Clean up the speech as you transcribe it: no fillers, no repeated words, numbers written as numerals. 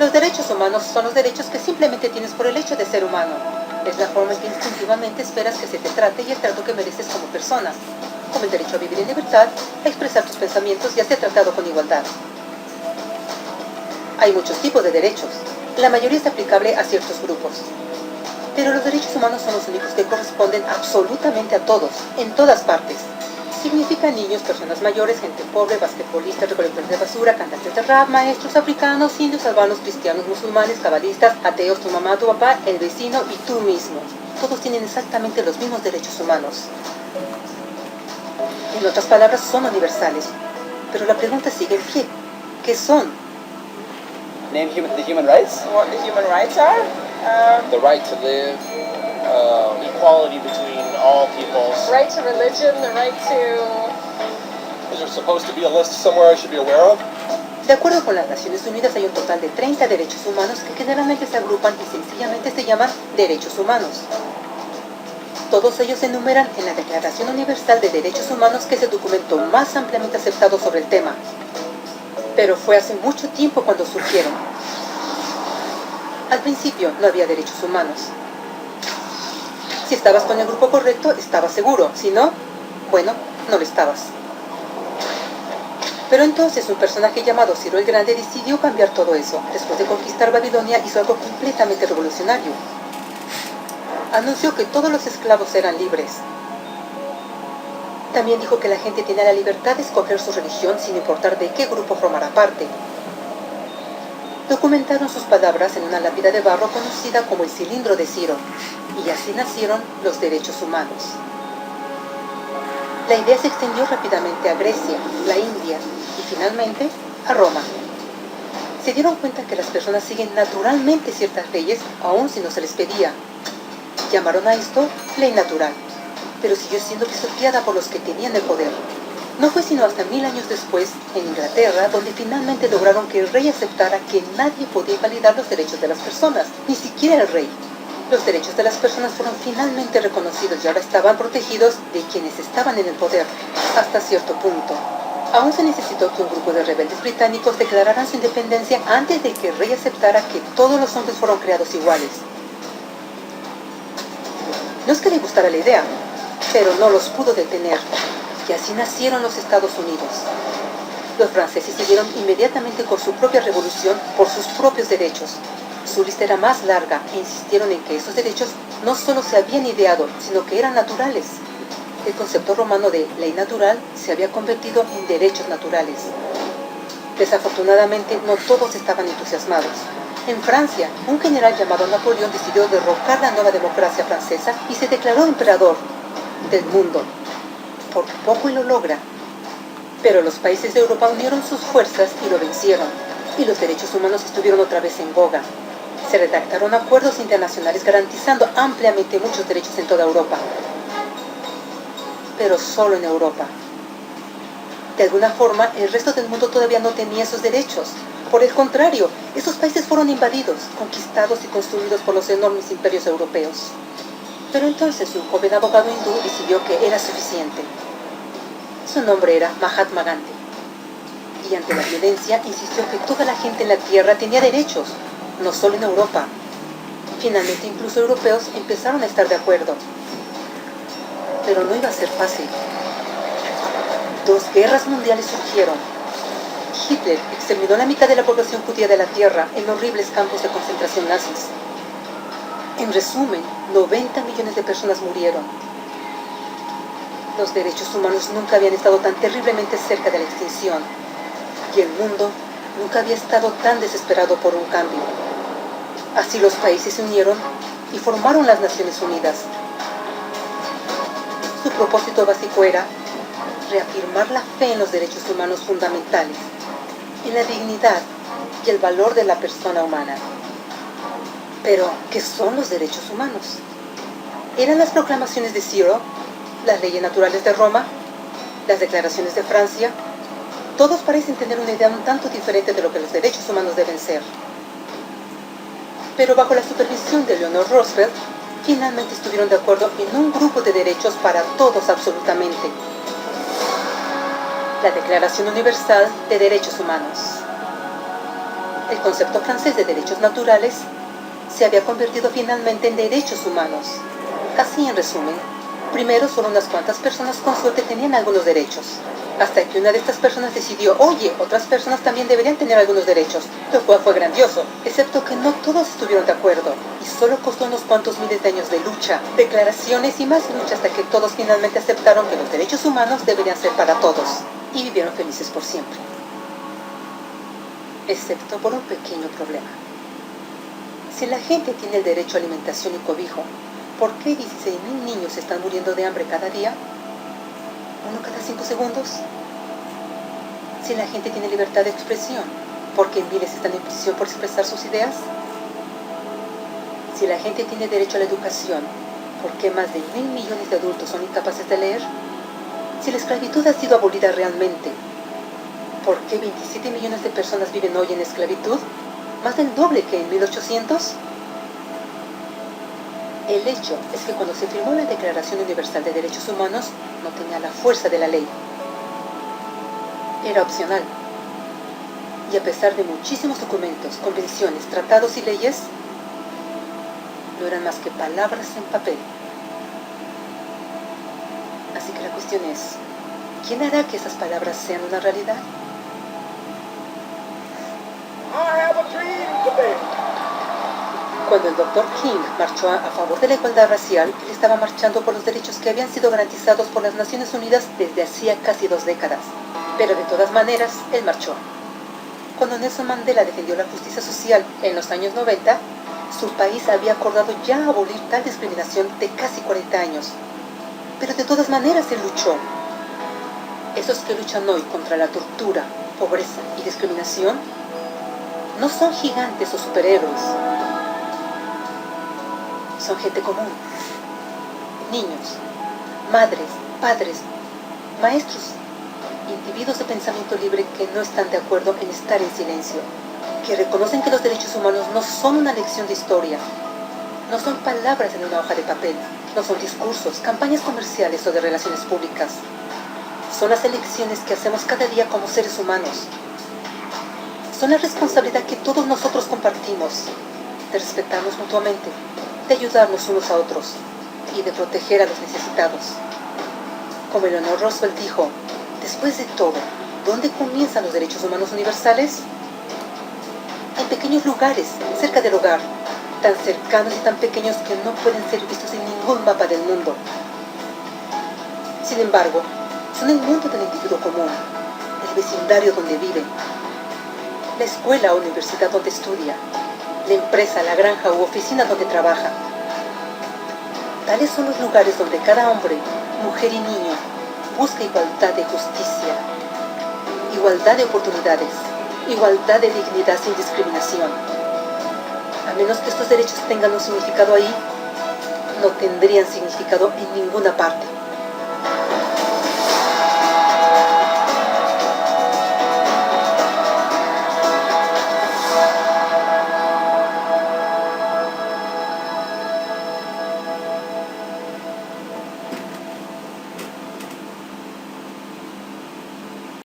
Los derechos humanos son los derechos que simplemente tienes por el hecho de ser humano. Es la forma en que instintivamente esperas que se te trate y el trato que mereces como persona, como el derecho a vivir en libertad, a expresar tus pensamientos y a ser tratado con igualdad. Hay muchos tipos de derechos. La mayoría es aplicable a ciertos grupos. Pero los derechos humanos son los únicos que corresponden absolutamente a todos, en todas partes. Significa niños, personas mayores, gente pobre, basquetbolistas, recolectores de basura, cantantes de rap, maestros, africanos, indios, albanos, cristianos, musulmanes, cabalistas, ateos, tu mamá, tu papá, el vecino y tú mismo. Todos tienen exactamente los mismos derechos humanos. En otras palabras, son universales. Pero la pregunta sigue en pie. ¿Qué son? Name the human rights? What the human rights are? The right to live, equality between all peoples. Right to religion, the right to... Is there supposed to be a list somewhere I should be aware of? De acuerdo con las Naciones Unidas hay un total de 30 derechos humanos que generalmente se agrupan y sencillamente se llaman derechos humanos. Todos ellos se enumeran en la Declaración Universal de Derechos Humanos, que es el documento más ampliamente aceptado sobre el tema. Pero fue hace mucho tiempo cuando surgieron. Al principio no había derechos humanos. Si estabas con el grupo correcto, estabas seguro. Si no, bueno, no lo estabas. Pero entonces un personaje llamado Ciro el Grande decidió cambiar todo eso. Después de conquistar Babilonia, hizo algo completamente revolucionario. Anunció que todos los esclavos eran libres. También dijo que la gente tenía la libertad de escoger su religión sin importar de qué grupo formara parte. Documentaron sus palabras en una lápida de barro conocida como el cilindro de Ciro, y así nacieron los derechos humanos. La idea se extendió rápidamente a Grecia, la India y finalmente a Roma. Se dieron cuenta que las personas siguen naturalmente ciertas leyes, aun si no se les pedía. Llamaron a esto ley natural, pero siguió siendo pisoteada por los que tenían el poder. No fue sino hasta 1000 años después, en Inglaterra, donde finalmente lograron que el rey aceptara que nadie podía invalidar los derechos de las personas, ni siquiera el rey. Los derechos de las personas fueron finalmente reconocidos y ahora estaban protegidos de quienes estaban en el poder, hasta cierto punto. Aún se necesitó que un grupo de rebeldes británicos declararan su independencia antes de que el rey aceptara que todos los hombres fueron creados iguales. No es que le gustara la idea, pero no los pudo detener, y así nacieron los Estados Unidos. Los franceses siguieron inmediatamente con su propia revolución por sus propios derechos. Su lista era más larga e insistieron en que esos derechos no solo se habían ideado, sino que eran naturales. El concepto romano de ley natural se había convertido en derechos naturales. Desafortunadamente, no todos estaban entusiasmados. En Francia, un general llamado Napoleón decidió derrocar la nueva democracia francesa y se declaró emperador del mundo. Por poco y lo logra. Pero los países de Europa unieron sus fuerzas y lo vencieron. Y los derechos humanos estuvieron otra vez en boga. Se redactaron acuerdos internacionales garantizando ampliamente muchos derechos en toda Europa. Pero solo en Europa. De alguna forma, el resto del mundo todavía no tenía esos derechos. Por el contrario, esos países fueron invadidos, conquistados y construidos por los enormes imperios europeos. Pero entonces un joven abogado hindú decidió que era suficiente. Su nombre era Mahatma Gandhi. Y ante la violencia insistió que toda la gente en la tierra tenía derechos, no solo en Europa. Finalmente incluso europeos empezaron a estar de acuerdo. Pero no iba a ser fácil. 2 guerras mundiales surgieron. Hitler exterminó la mitad de la población judía de la tierra en horribles campos de concentración nazis. En resumen, 90 millones de personas murieron. Los derechos humanos nunca habían estado tan terriblemente cerca de la extinción, y el mundo nunca había estado tan desesperado por un cambio. Así los países se unieron y formaron las Naciones Unidas. Su propósito básico era reafirmar la fe en los derechos humanos fundamentales, en la dignidad y el valor de la persona humana. Pero, ¿qué son los derechos humanos? ¿Eran las proclamaciones de Ciro, las leyes naturales de Roma, las declaraciones de Francia? Todos parecen tener una idea un tanto diferente de lo que los derechos humanos deben ser. Pero bajo la supervisión de Eleanor Roosevelt, finalmente estuvieron de acuerdo en un grupo de derechos para todos absolutamente. La Declaración Universal de Derechos Humanos. El concepto francés de derechos naturales se había convertido finalmente en derechos humanos. Así en resumen, primero solo unas cuantas personas con suerte tenían algunos derechos, hasta que una de estas personas decidió, oye, otras personas también deberían tener algunos derechos, lo cual fue grandioso, excepto que no todos estuvieron de acuerdo, y solo costó unos cuantos miles de años de lucha, declaraciones y más lucha hasta que todos finalmente aceptaron que los derechos humanos deberían ser para todos, y vivieron felices por siempre. Excepto por un pequeño problema. Si la gente tiene el derecho a alimentación y cobijo, ¿por qué 16.000 niños están muriendo de hambre cada día? ¿Uno cada 5 segundos? Si la gente tiene libertad de expresión, ¿por qué miles están en prisión por expresar sus ideas? Si la gente tiene derecho a la educación, ¿por qué más de 1.000 millones de adultos son incapaces de leer? Si la esclavitud ha sido abolida realmente, ¿por qué 27 millones de personas viven hoy en esclavitud? ¿Más del doble que en 1800? El hecho es que cuando se firmó la Declaración Universal de Derechos Humanos, no tenía la fuerza de la ley. Era opcional. Y a pesar de muchísimos documentos, convenciones, tratados y leyes, no eran más que palabras en papel. Así que la cuestión es, ¿quién hará que esas palabras sean una realidad? Cuando el Dr. King marchó a favor de la igualdad racial, él estaba marchando por los derechos que habían sido garantizados por las Naciones Unidas desde hacía casi 2 décadas. Pero de todas maneras, él marchó. Cuando Nelson Mandela defendió la justicia social en los años 90, su país había acordado ya abolir tal discriminación de casi 40 años. Pero de todas maneras él luchó. Esos que luchan hoy contra la tortura, pobreza y discriminación no son gigantes o superhéroes. Son gente común. Niños, madres, padres, maestros, individuos de pensamiento libre que no están de acuerdo en estar en silencio, que reconocen que los derechos humanos no son una lección de historia, no son palabras en una hoja de papel, no son discursos, campañas comerciales o de relaciones públicas. Son las elecciones que hacemos cada día como seres humanos. Son la responsabilidad que todos nosotros compartimos, de respetarnos mutuamente, de ayudarnos unos a otros y de proteger a los necesitados. Como Eleanor Roosevelt dijo, después de todo, ¿dónde comienzan los derechos humanos universales? En pequeños lugares, cerca del hogar, tan cercanos y tan pequeños que no pueden ser vistos en ningún mapa del mundo. Sin embargo, son el mundo del individuo común, el vecindario donde vive, la escuela o universidad donde estudia, la empresa, la granja u oficina donde trabaja. Tales son los lugares donde cada hombre, mujer y niño busca igualdad de justicia, igualdad de oportunidades, igualdad de dignidad sin discriminación. A menos que estos derechos tengan un significado ahí, no tendrían significado en ninguna parte.